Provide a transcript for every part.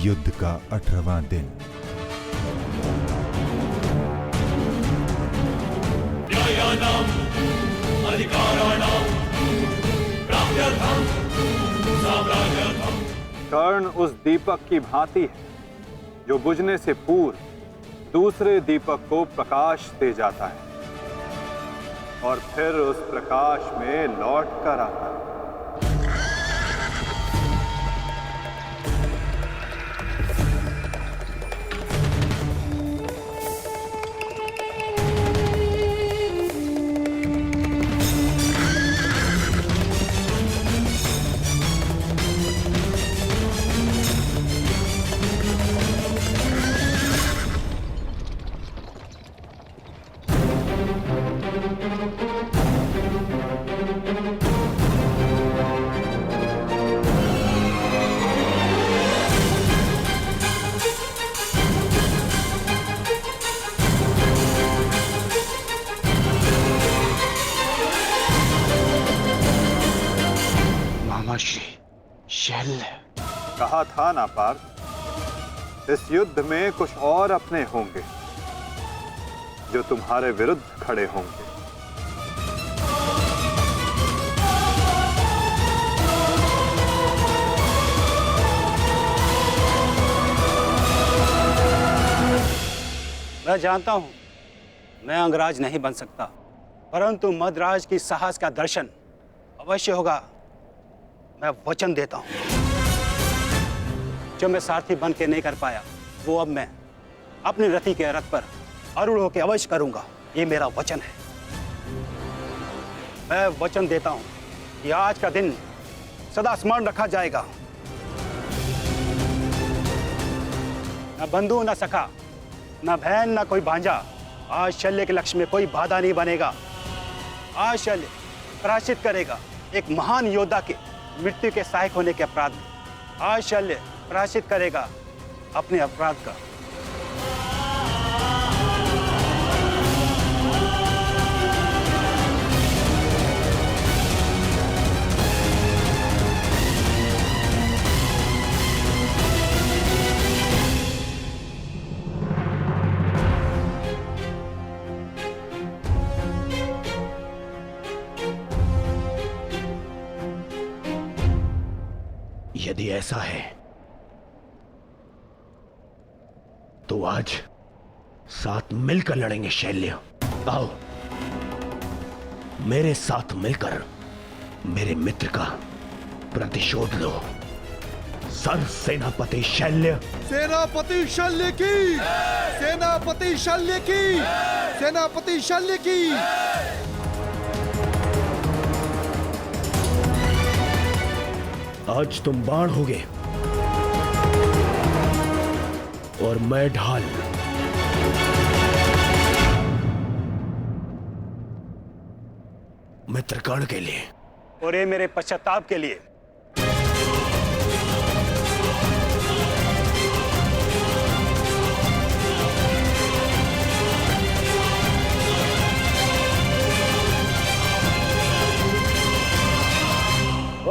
युद्ध का 18वां दिन। न्यायानां अधिकाराणां प्राप्त्यर्थं साम्राज्यर्थं। कर्ण उस दीपक की भांति है जो बुझने से पूर्व दूसरे दीपक को प्रकाश दे जाता है और फिर उस प्रकाश में लौट कर आता है। शल्य, कहा था ना पार्थ, इस युद्ध में कुछ और अपने होंगे जो तुम्हारे विरुद्ध खड़े होंगे। मैं जानता हूं मैं अंगराज नहीं बन सकता, परंतु मद्राज की साहस का दर्शन अवश्य होगा। मैं वचन देता हूं, जो मैं सारथी बन के नहीं कर पाया वो अब मैं अपनी रथी के रथ पर आरूढ़ होकर अवश्य करूंगा। ये मेरा वचन है। मैं वचन देता हूं कि आज का दिन सदा स्मरण रखा जाएगा। न बंधु न सखा, न बहन न कोई भांजा, आज शल्य के लक्ष्य में कोई बाधा नहीं बनेगा। आज शल्य प्रायश्चित करेगा एक महान योद्धा के मृत्यु के सहायक होने के अपराध में। आज शल्य प्रायश्चित करेगा अपने अपराध का। यदि ऐसा है तो आज साथ मिलकर लड़ेंगे शैल्य। आओ मेरे साथ मिलकर मेरे मित्र का प्रतिशोध लो। सर सेनापति शल्य। सेनापति शल्य की, सेनापति शल्य की, सेनापति शल्य की। आज तुम बाण होगे और मैं ढाल। मित्र कर्ण के लिए और ये मेरे पश्चाताप के लिए।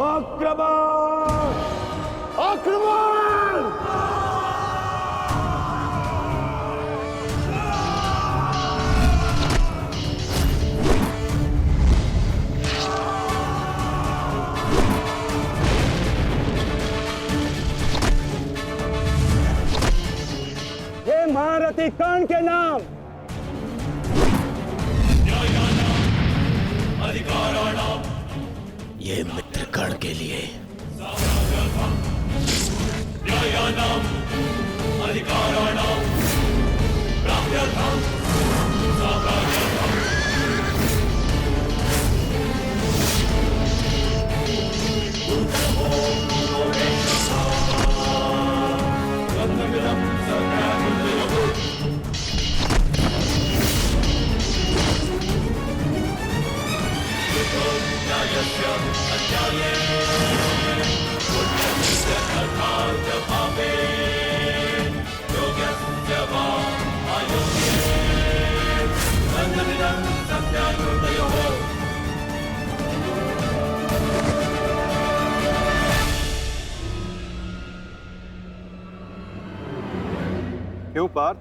आक्रमण! आक्रमण! ये महारथी कर्ण के नाम। अधिकाराणां। ये मित्र कर्ण के लिए। न्यायानां अधिकाराणां प्राप्त्यर्थं साम्राज्यर्थं। गन्धमिदं सत्याग्रहम्। न्यायस्य अन्याये पुण्यस्य धर्मार्थभावे योगस्य वा अयोग्ये गन्धमिदं सत्याग्रहयोः। क्यों पार्थ,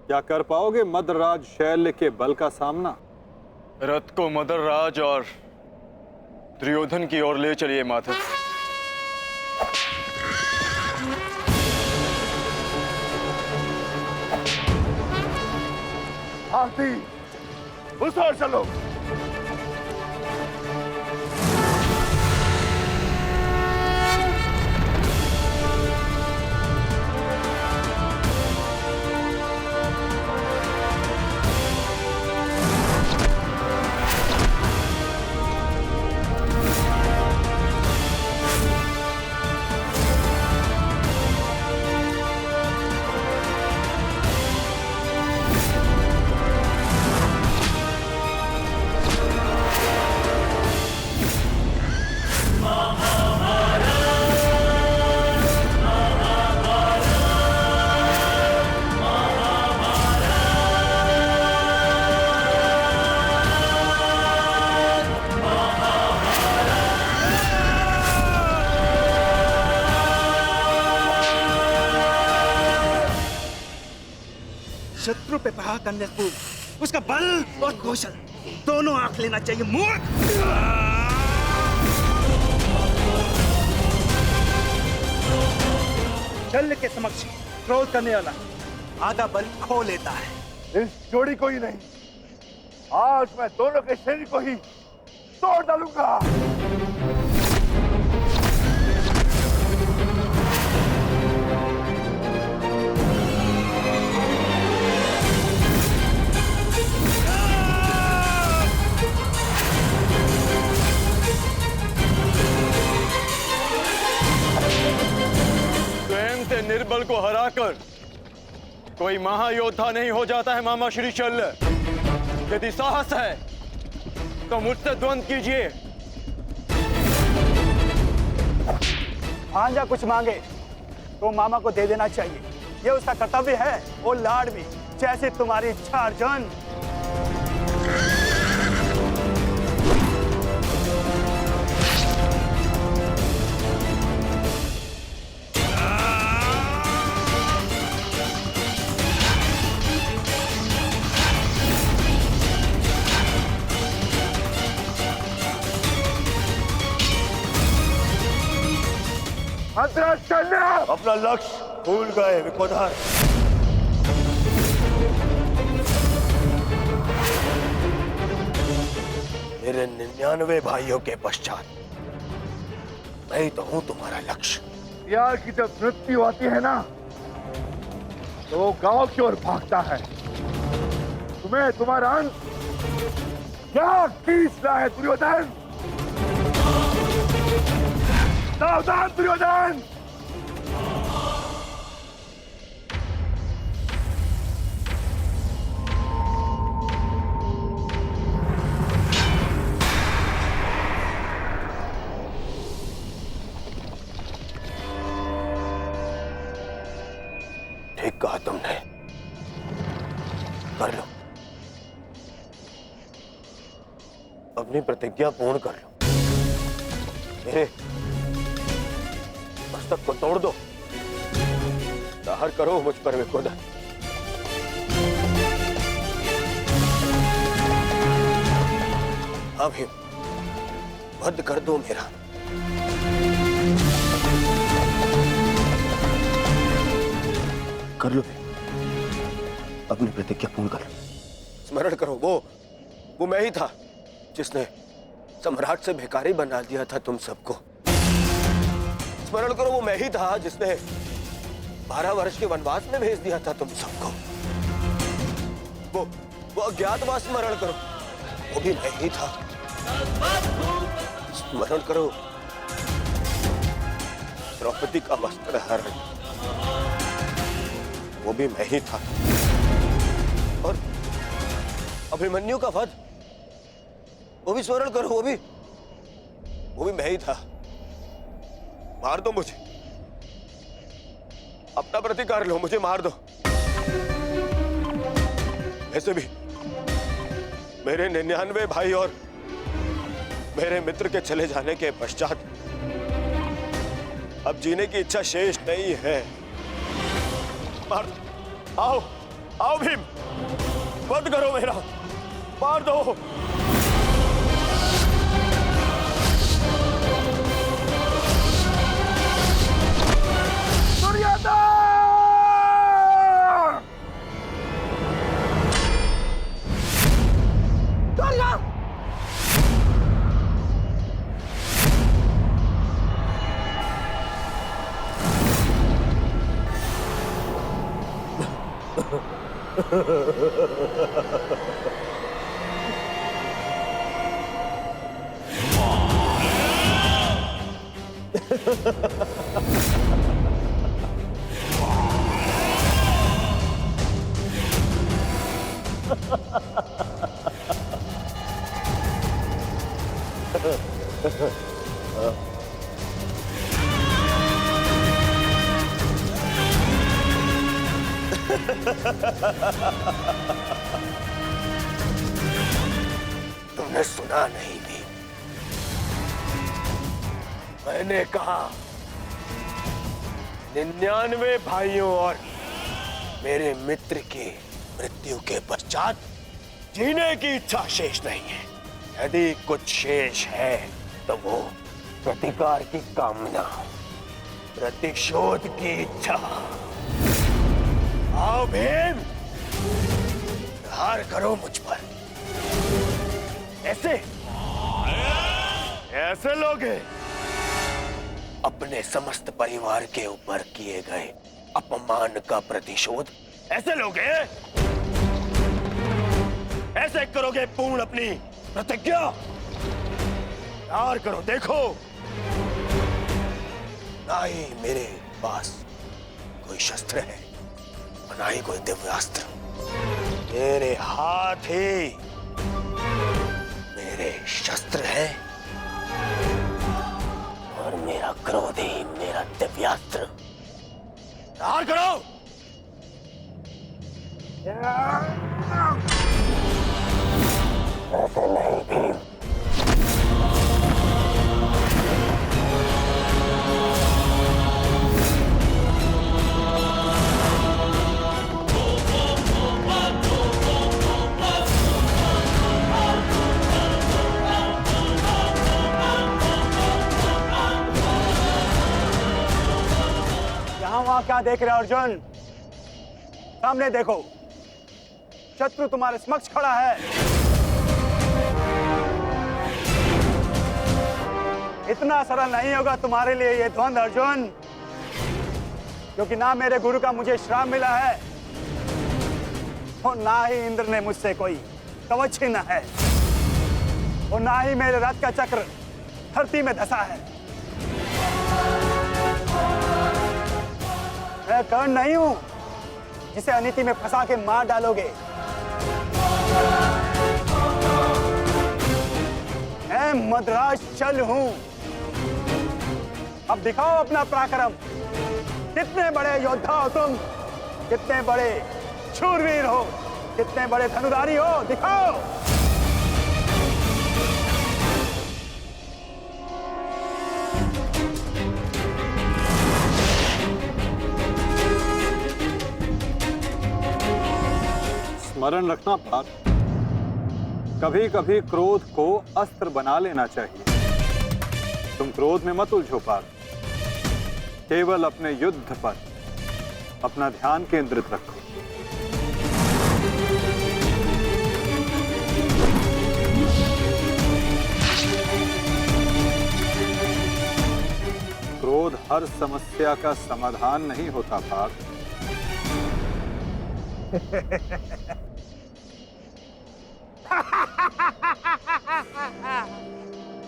क्या कर पाओगे मद्रराज शैल्य के बल का सामना? रथ को मदरराज और दुर्योधन की ओर ले चलिए माधव। आरती उस ओर चलो। शत्रु पे प्रहार करने से पूर्व उसका बल और कौशल दोनों आंख लेना चाहिए, मूर्ख। शल्य के समक्ष क्रोध करने वाला आधा बल खो लेता है। इस जोड़ी को ही नहीं, आज मैं दोनों के शरीर को ही तोड़ डालूंगा। निर्बल को हराकर कोई महायोद्धा नहीं हो जाता है मामा श्री शल्य। यदि साहस है तो मुझसे द्वंद्व कीजिए। भांजा कुछ मांगे तो मामा को दे देना चाहिए, ये उसका कर्तव्य है। और लाड भी, जैसे तुम्हारी इच्छा अर्जुन। अपना लक्ष्य भूल गए विकोधर। मेरे 99 भाइयों के पश्चात मैं तो हूं तुम्हारा लक्ष्य। यार की जब मृत्यु आती है ना तो वो गांव की ओर भागता है। तुम्हें तुम्हारा अंत क्या खींचना है दुर्योधन? सावधान दुर्योधन! ठीक कहा तुमने, कर लो, अपनी प्रतिज्ञा पूर्ण कर लो। मेरे मस्तक को तोड़ दो, दाहर करो मुझ पर विकोधर। अब ही वध कर दो मेरा। कर लो, अपनी प्रतिज्ञा पूर्ण कर लो। स्मरण करो, वो मैं ही था जिसने सम्राट से भिखारी बना दिया था तुम सबको। स्मरण करो, वो मैं ही था जिसने 12 वर्ष के वनवास में भेज दिया था तुम सबको। वो अज्ञातवास स्मरण करो, वो भी मैं ही था। स्मरण करो, द्रौपदी का वस्त्र हरण, वो भी मैं ही था। और अभिमन्यु का वध, वो भी स्मरण करो, वो भी मैं ही था। मार दो मुझे, अपना प्रतिकार लो, मुझे मार दो। ऐसे भी मेरे 99 भाई और मेरे मित्र के चले जाने के पश्चात अब जीने की इच्छा शेष नहीं है। मार आओ आओ भीम, बंद करो मेरा, मार दो। तुमने सुना नहीं भी, मैंने कहा 99 भाइयों और मेरे मित्र की मृत्यु के पश्चात जीने की इच्छा शेष नहीं है। यदि कुछ शेष है तो वो प्रतिकार की कामना, प्रतिशोध की इच्छा। आओ भीम, प्रहार करो मुझ पर। ऐसे ऐसे लोग हैं अपने समस्त परिवार के ऊपर किए गए अपमान का प्रतिशोध। ऐसे लोग हैं, ऐसे करोगे पूर्ण अपनी प्रतिज्ञा। प्यार करो, देखो ना ही मेरे पास कोई शस्त्र है और ना ही कोई दिव्यास्त्र। मेरे हाथ ही मेरे शस्त्र है और मेरा क्रोध ही मेरा दिव्यास्त्र। प्यार करो। ऐसे नहीं भीम। वहां क्या देख रहे हो अर्जुन? सामने देखो, शत्रु तुम्हारे समक्ष खड़ा है। इतना सरल नहीं होगा तुम्हारे लिए ये द्वंद अर्जुन, क्योंकि ना मेरे गुरु का मुझे श्राप मिला है और ना ही इंद्र ने मुझसे कोई कवच छीना है और ना ही मेरे रथ का चक्र धरती में धंसा है। मैं कर्ण नहीं हूं जिसे अनीति में फंसा के मार डालोगे। मैं मद्राज चल हूं। अब दिखाओ अपना पराक्रम। कितने बड़े योद्धा हो तुम, कितने बड़े शूरवीर हो, कितने बड़े धनुधारी हो, दिखाओ। स्मरण रखना पार्थ, कभी कभी क्रोध को अस्त्र बना लेना चाहिए। तुम क्रोध में मत उलझो पार्थ, केवल अपने युद्ध पर अपना ध्यान केंद्रित रखो। क्रोध हर समस्या का समाधान नहीं होता पार्थ।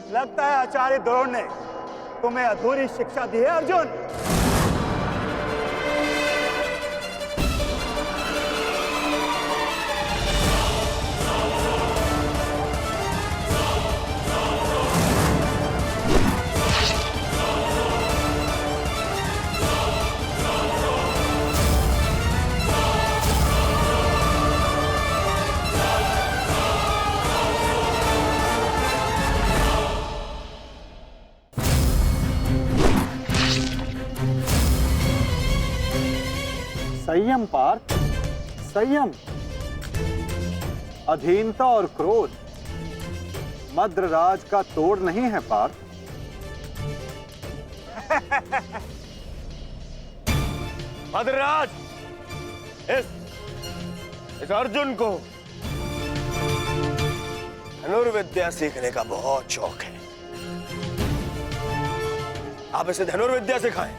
लगता है आचार्य द्रोण ने तुम्हें अधूरी शिक्षा दी है अर्जुन। संयम पार्थ, संयम। अधीनता और क्रोध मद्रराज का तोड़ नहीं है पार्थ। मद्रराज, इस अर्जुन को धनुर्विद्या सीखने का बहुत शौक है। आप इसे धनुर्विद्या सिखाएं।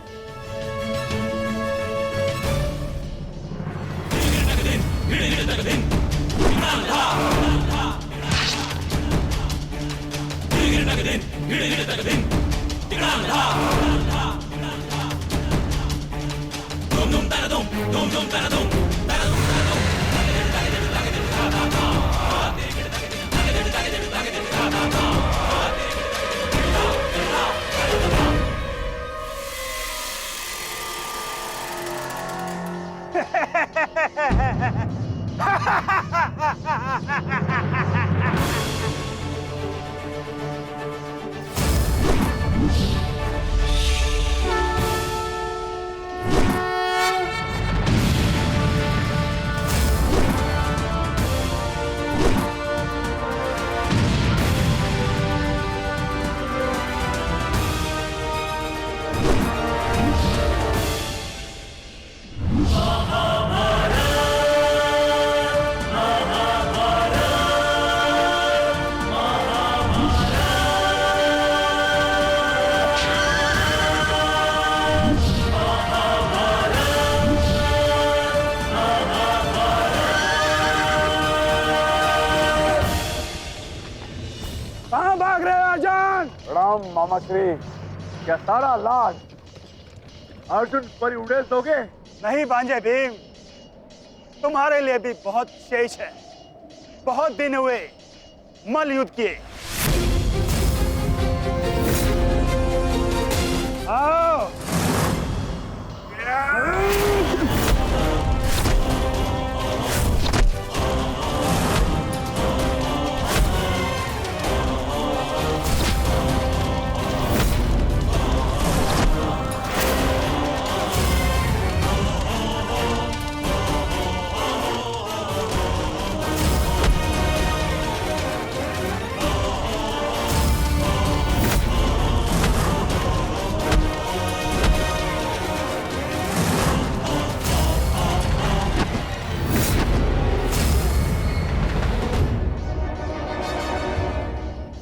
प्रणाम मामा श्री। क्या सारा लाज अर्जुन पर उड़ेल दोगे? नहीं भांजे भीम, तुम्हारे लिए भी बहुत शेष है। बहुत दिन हुए मल युद्ध किए। आओ।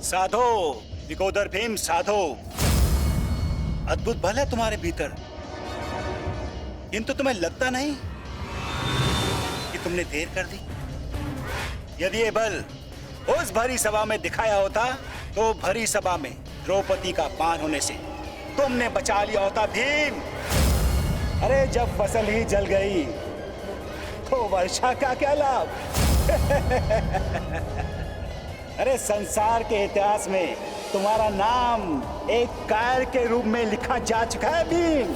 साधो विकोदर भीम, साधो। अद्भुत बल है तुम्हारे भीतर, किंतु तुम्हें लगता नहीं कि तुमने देर कर दी। यदि ये बल उस भरी सभा में दिखाया होता तो भरी सभा में द्रौपदी का पान होने से तुमने बचा लिया होता भीम। अरे जब फसल ही जल गई तो वर्षा का क्या लाभ। अरे संसार के इतिहास में तुम्हारा नाम एक कायर के रूप में लिखा जा चुका है भीम,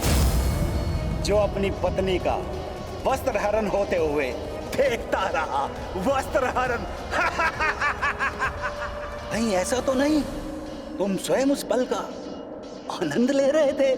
जो अपनी पत्नी का वस्त्र हरण होते हुए देखता रहा। वस्त्र हरण। नहीं, ऐसा तो नहीं, तुम स्वयं उस पल का आनंद ले रहे थे।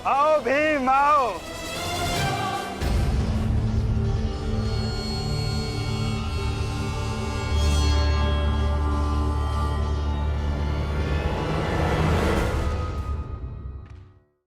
आओ भीम, आओ।